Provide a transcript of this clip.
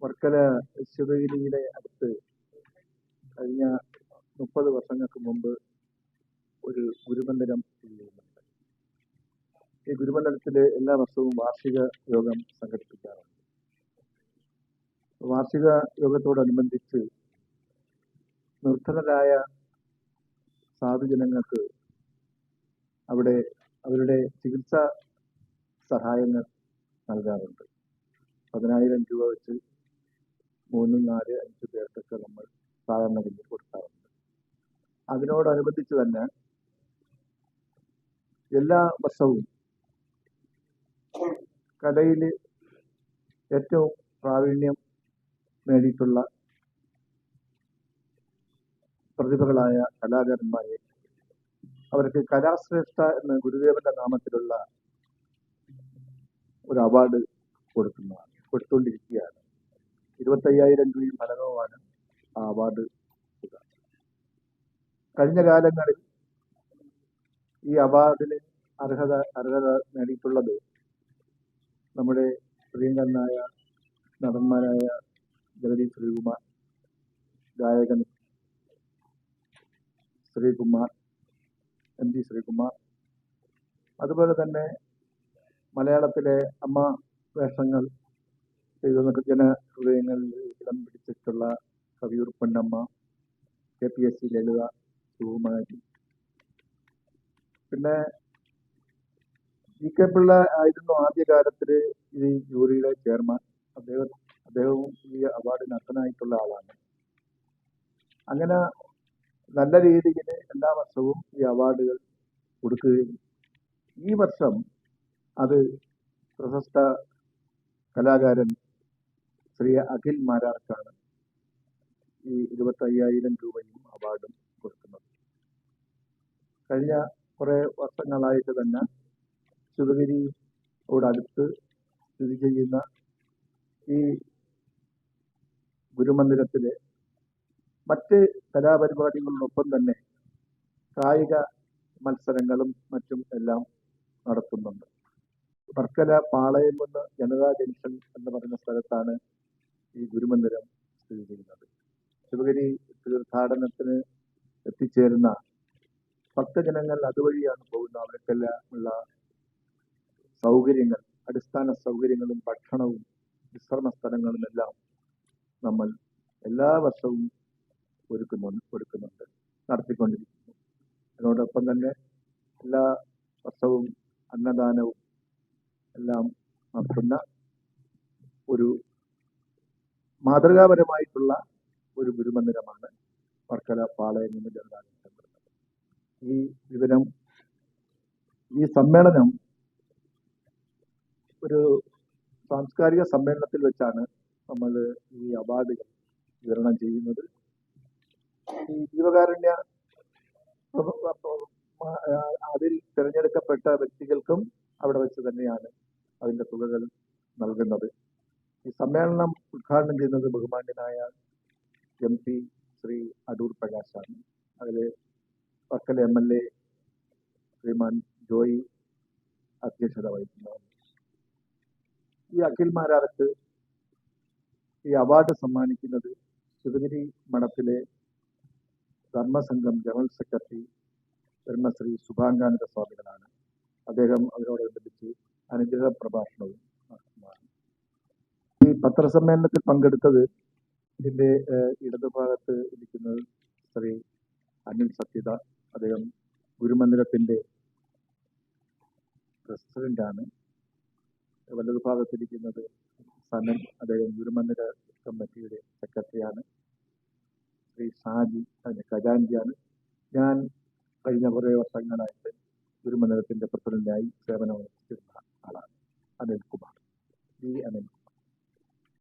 വർക്കല ശിവഗിരിയിലെ അടുത്ത് കഴിഞ്ഞ 30 വർഷങ്ങൾക്ക് മുമ്പ് ഒരു ഗുരുമന്ദിരം സ്ഥിതി ചെയ്യുന്നുണ്ട്. ഈ ഗുരുമന്ദിരത്തിൽ എല്ലാ വർഷവും വാർഷിക യോഗം സംഘടിപ്പിക്കാറുണ്ട്. വാർഷിക യോഗത്തോടനുബന്ധിച്ച് നിർധനരായ സാധുജനങ്ങൾക്ക് അവിടെ അവരുടെ ചികിത്സാ സഹായങ്ങൾ നൽകാറുണ്ട്. 10,000 രൂപ വെച്ച് 3, 4, 5 പേർക്കൊക്കെ നമ്മൾ സാധാരണഗതിയിൽ കൊടുക്കാറുണ്ട്. അതിനോടനുബന്ധിച്ച് തന്നെ എല്ലാ വർഷവും കലയിൽ ഏറ്റവും പ്രാവീണ്യം നേടിയിട്ടുള്ള പ്രതിഭകളായ കലാകാരന്മാരെ അവർക്ക് കലാശ്രേഷ്ഠ എന്ന ഗുരുദേവന്റെ നാമത്തിലുള്ള ഒരു അവാർഡ് കൊടുത്തുകൊണ്ടിരിക്കുകയാണ്. 25,000 രൂപയും ഫലകവുമാണ് ആ അവാർഡ് തുക. കഴിഞ്ഞ കാലങ്ങളിൽ ഈ അവാർഡിന് അർഹത നേടിയിട്ടുള്ളത് നമ്മുടെ പ്രിയങ്കരനായ നടന്മാരായ ജഗദീഷ് ശ്രീകുമാർ, ഗായകൻ ശ്രീകുമാർ, MG ശ്രീകുമാർ, അതുപോലെ തന്നെ മലയാളത്തിലെ അമ്മ വേഷങ്ങൾ ചെയ്ത് ജനഹൃദയങ്ങളിൽ ഇടം പിടിച്ചിട്ടുള്ള കവിയൂർ പൊന്നമ്മ, KPSC ലളിത, സുകുമാരി, പിന്നെ GK പിള്ള ആയിരുന്നു ആദ്യകാലത്തിൽ ഈ ജൂറിയുടെ ചെയർമാൻ. അദ്ദേഹവും ഈ അവാർഡിന് അർഹനായിട്ടുള്ള ആളാണ്. അങ്ങനെ നല്ല രീതിയിൽ എല്ലാ വർഷവും ഈ അവാർഡുകൾ കൊടുക്കുകയും ഈ വർഷം അത് പ്രശസ്ത കലാകാരൻ ശ്രീ അഖിൽ മാരാർക്കാണ് ഈ 25,000 രൂപയും അവാർഡും കൊടുക്കുന്നത്. കഴിഞ്ഞ കുറെ വർഷങ്ങളായിട്ട് തന്നെ ശിവഗിരിയോടടുത്ത് സ്ഥിതി ചെയ്യുന്ന ഈ ഗുരുമന്ദിരത്തിലെ മറ്റ് കലാപരിപാടികളോടൊപ്പം തന്നെ കായിക മത്സരങ്ങളും മറ്റും എല്ലാം നടത്തുന്നുണ്ട്. വർക്കല പാളയംകുന്ന് ജനതാ ജംഗ്ഷൻ എന്ന് പറയുന്ന സ്ഥലത്താണ് ഈ ഗുരുമന്ദിരം സ്ഥിതി ചെയ്യുന്നത്. ശിവഗിരി തീർത്ഥാടനത്തിന് എത്തിച്ചേരുന്ന ഭക്തജനങ്ങൾ അതുവഴിയാണ് പോകുന്നത്. അവർക്കെല്ലാം ഉള്ള സൗകര്യങ്ങൾ, അടിസ്ഥാന സൗകര്യങ്ങളും ഭക്ഷണവും വിശ്രമ സ്ഥലങ്ങളും എല്ലാം നമ്മൾ എല്ലാ വർഷവും ഒരുക്കുന്നുണ്ട്, നടത്തിക്കൊണ്ടിരിക്കുന്നു. അതിനോടൊപ്പം തന്നെ എല്ലാ വർഷവും അന്നദാനവും എല്ലാം നടത്തുന്ന ഒരു മാതൃകാപരമായിട്ടുള്ള ഒരു ഗുരുമന്ദിരമാണ് വർക്കല പാളയംകുന്ന് ജനതാ ജംഗ്ഷൻ. ഈ സമ്മേളനം ഒരു സാംസ്കാരിക സമ്മേളനത്തിൽ വെച്ചാണ് നമ്മൾ ഈ അവാർഡുകൾ വിതരണം ചെയ്യുന്നത്. ഈ ജീവകാരുണ്യ അതിൽ തിരഞ്ഞെടുക്കപ്പെട്ട വ്യക്തികൾക്കും അവിടെ വെച്ച് തന്നെയാണ് അതിന്റെ തുകകൾ നൽകുന്നത്. ഈ സമ്മേളനം ഉദ്ഘാടനം ചെയ്യുന്നത് ബഹുമാന്യനായ MP ശ്രീ അടൂർ പ്രകാശാണ്. അതിൽ വർക്കല MLA ശ്രീമാൻ ജോയി അധ്യക്ഷത വഹിക്കുന്നതാണ്. ഈ അഖിൽ മാരാർക്ക് ഈ അവാർഡ് സമ്മാനിക്കുന്നത് ശിവഗിരി മഠത്തിലെ ധർമ്മസംഘം ജനറൽ സെക്രട്ടറി ബ്രഹ്മശ്രീ സുഭാംഗാനന്ദ സ്വാമികളാണ്. അദ്ദേഹം അതിനോടനുബന്ധിച്ച് അനുഗ്രഹ പ്രഭാഷണവും നടത്തുന്നതാണ്. ഈ പത്രസമ്മേളനത്തിൽ പങ്കെടുത്തത് ഇതിന്റെ ഇടതുഭാഗത്ത് ഇരിക്കുന്നത് ശ്രീ അനിൽ സത്യത. അദ്ദേഹം ഗുരുമന്ദിരത്തിന്റെ പ്രസിഡന്റാണ്. വലതുഭാഗത്തിരിക്കുന്നത് സനൻ, അദ്ദേഹം ഗുരുമന്ദിര കമ്മിറ്റിയുടെ സെക്രട്ടറിയാണ്. ശ്രീ ഷാജി അതിന്റെ ഖജാൻജിയാണ്. ഞാൻ കഴിഞ്ഞ കുറേ വർഷങ്ങളായിട്ട് ഗുരുമന്ദിരത്തിന്റെ പ്രസിഡന്റായി സേവനമനുഷ്ഠിച്ചിരുന്ന ആളാണ്. അനിൽകുമാർ.